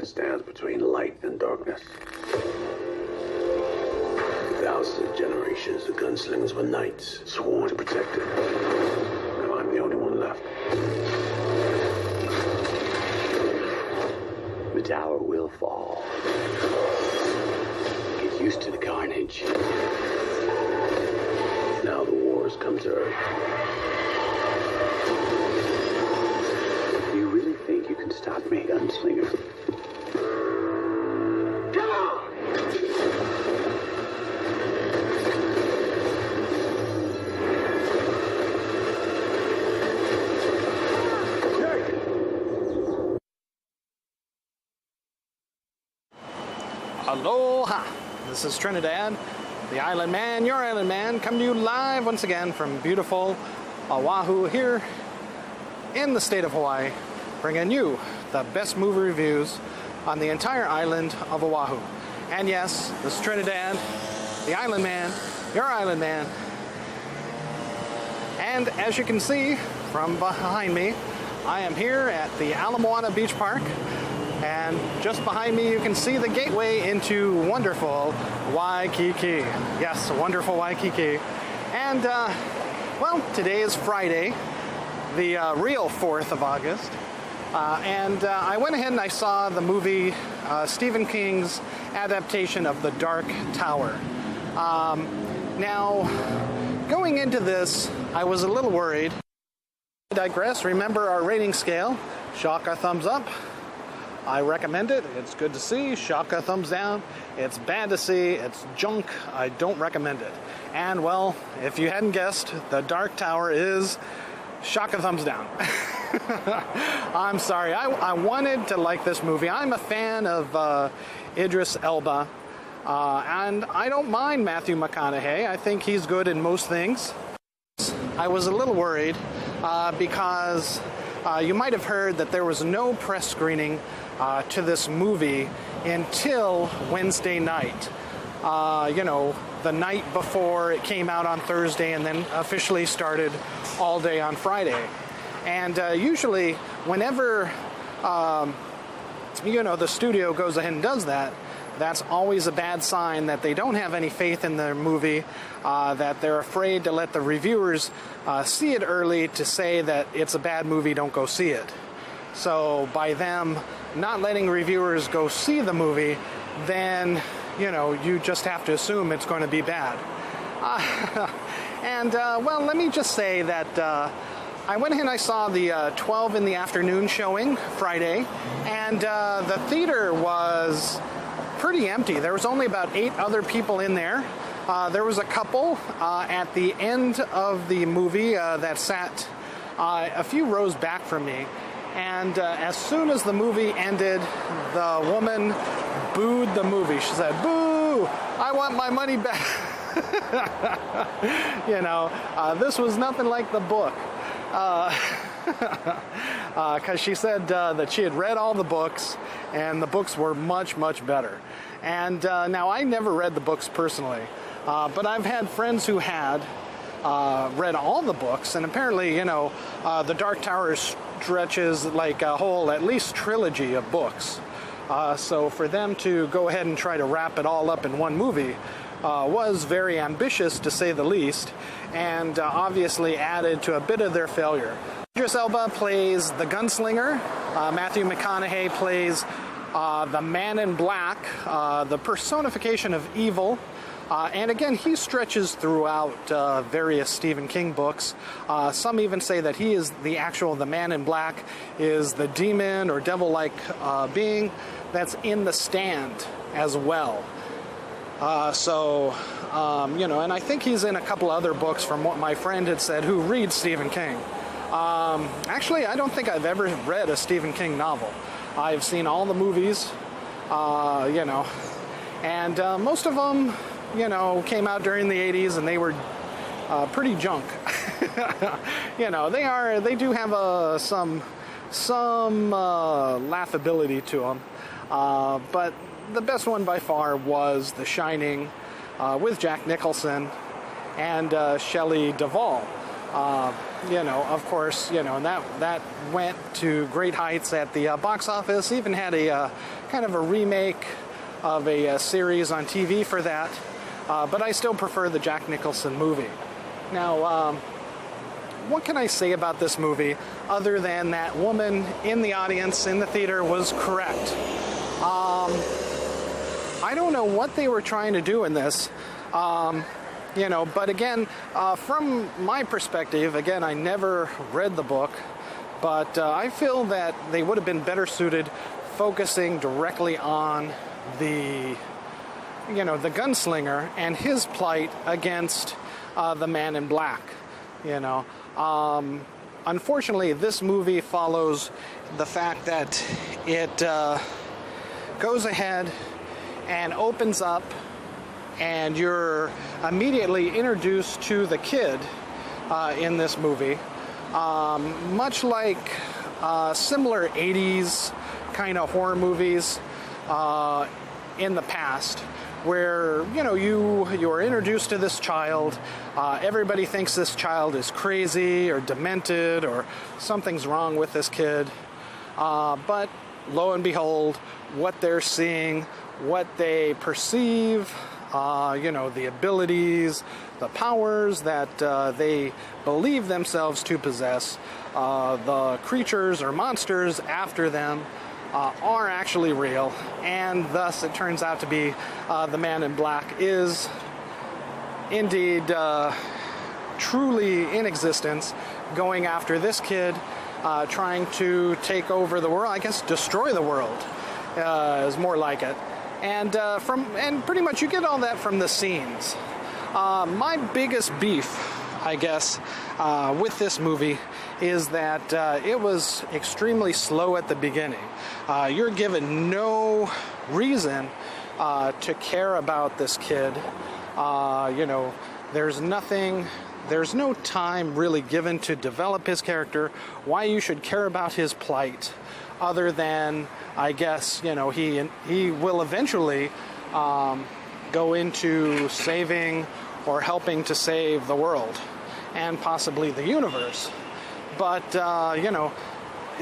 that stands between light and darkness. For thousands of generations, the gunslingers were knights, sworn to protect it. Now I'm the only one left. The tower will fall. Get used to the carnage. Now the wars come to Earth. Do you really think you can stop me, Gunslinger? Come on! Aloha! This is Trinidad, the Island Man, your Island Man, coming to you live once again from beautiful Oahu here in the state of Hawaii, bringing you the best movie reviews on the entire island of Oahu. And yes, this is Trinidad, the Island Man, your Island Man. And as you can see from behind me, I am here at the Ala Moana Beach Park. And just behind me, you can see the gateway into wonderful Waikiki. Yes, wonderful Waikiki. And, well, today is Friday, the real 4th of August. I went ahead and I saw the movie Stephen King's adaptation of The Dark Tower. Now, going into this, I was a little worried. I digress. Remember our rating scale. Shaka thumbs up. I recommend it. It's good to see. Shaka thumbs down. It's bad to see. It's junk. I don't recommend it. And, well, if you hadn't guessed, The Dark Tower is Shaka thumbs down. I'm sorry. I wanted to like this movie. I'm a fan of Idris Elba. And I don't mind Matthew McConaughey. I think he's good in most things. I was a little worried because you might have heard that there was no press screening to this movie until Wednesday night. You know, the night before it came out on Thursday and then officially started all day on Friday. And usually whenever, you know, the studio goes ahead and does that, that's always a bad sign that they don't have any faith in their movie, that they're afraid to let the reviewers see it early to say that it's a bad movie, don't go see it. So by them not letting reviewers go see the movie, then, you know, you just have to assume it's going to be bad. Well, let me just say that I went ahead and I saw the 12 in the afternoon showing Friday, and the theater was pretty empty. There was only about 8 other people in there. There was a couple at the end of the movie that sat a few rows back from me. And as soon as the movie ended, the woman booed the movie. She said, "Boo! I want my money back." You know, this was nothing like the book. Because she said that she had read all the books, and the books were much, much better. And now, I never read the books personally, but I've had friends who had read all the books, and apparently, you know, The Dark Tower stretches like a whole, at least, trilogy of books. So for them to go ahead and try to wrap it all up in one movie was very ambitious, to say the least, and obviously added to a bit of their failure. Idris Elba plays the Gunslinger. Matthew McConaughey plays the Man in Black, the personification of evil. And again, he stretches throughout various Stephen King books. Some even say that he is the Man in Black is the demon or devil-like being that's in The Stand as well. You know, and I think he's in a couple other books from what my friend had said who reads Stephen King. Actually, I don't think I've ever read a Stephen King novel. I've seen all the movies, you know, and most of them, you know, came out during the 80s, and they were pretty junk. You know, they do have some laughability to them, but the best one by far was The Shining with Jack Nicholson and Shelley Duvall. Of course, and that went to great heights at the box office. Even had a kind of a remake of a series on TV for that. But I still prefer the Jack Nicholson movie. Now, what can I say about this movie other than that woman in the audience in the theater was correct? I don't know what they were trying to do in this. But again, from my perspective, again, I never read the book, but I feel that they would have been better suited focusing directly on the gunslinger and his plight against the man in black. Unfortunately, this movie follows the fact that it goes ahead and opens up, and you're immediately introduced to the kid in this movie, much like similar 80s kind of horror movies in the past, where you are introduced to this child. Everybody thinks this child is crazy or demented or something's wrong with this kid, but lo and behold, what they're seeing, what they perceive, the abilities, the powers that they believe themselves to possess, the creatures or monsters after them are actually real, and thus it turns out to be the man in black is indeed truly in existence, going after this kid, trying to take over the world. I guess destroy the world is more like it. And pretty much you get all that from the scenes. My biggest beef, I guess, with this movie is that it was extremely slow at the beginning. You're given no reason to care about this kid. There's no time really given to develop his character, why you should care about his plight, other than, I guess, he will eventually go into saving or helping to save the world and possibly the universe. But,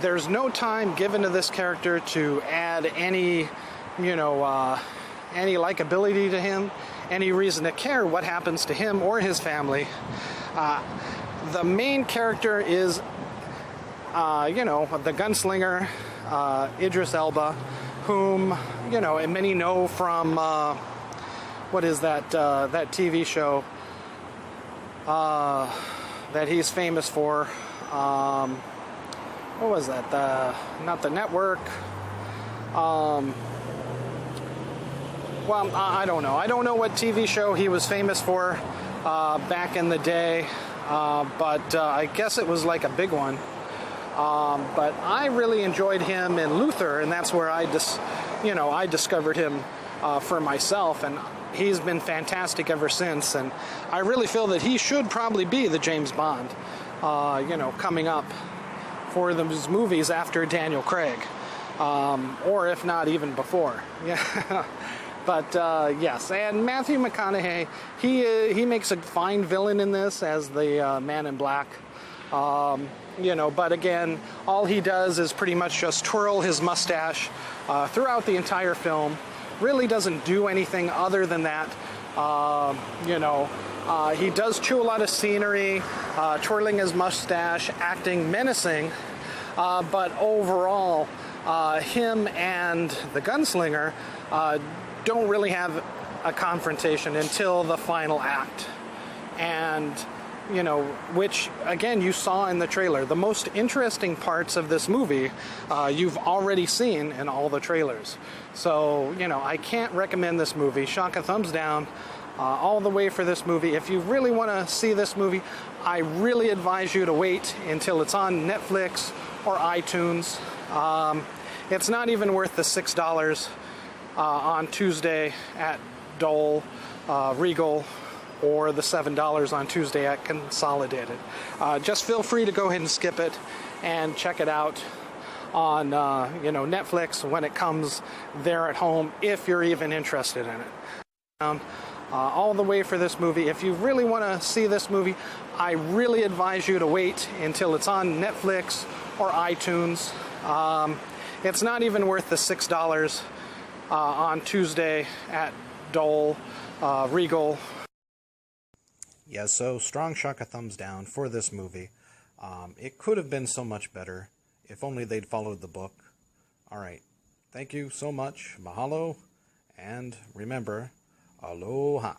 there's no time given to this character to add any likability to him, any reason to care what happens to him or his family. The main character is, the gunslinger, Idris Elba, whom, many know from, what is that TV show that he's famous for? What was that? Not The Network. Well, I don't know. I don't know what TV show he was famous for back in the day, but I guess it was like a big one. But I really enjoyed him in Luther, and that's where I discovered him for myself, and he's been fantastic ever since. And I really feel that he should probably be the James Bond, coming up for those movies after Daniel Craig, or if not even before. Yeah. But yes, and Matthew McConaughey, he makes a fine villain in this as the Man in Black. But again, all he does is pretty much just twirl his mustache throughout the entire film. Really doesn't do anything other than that. He does chew a lot of scenery, twirling his mustache, acting menacing, but overall, him and the gunslinger don't really have a confrontation until the final act. And, which, again, you saw in the trailer. The most interesting parts of this movie you've already seen in all the trailers. So, I can't recommend this movie. Shock a thumbs down all the way for this movie. If you really want to see this movie, I really advise you to wait until it's on Netflix or iTunes. It's not even worth the $6 on Tuesday at Dole, Regal, or the $7 on Tuesday at Consolidated. Just feel free to go ahead and skip it and check it out on Netflix when it comes there at home, if you're even interested in it. all the way for this movie. If you really want to see this movie, I really advise you to wait until it's on Netflix or iTunes. It's not even worth the $6 on Tuesday at Dole, Regal. Yeah, so strong shock a thumbs down for this movie. It could have been so much better if only they'd followed the book. All right. Thank you so much. Mahalo. And remember, aloha.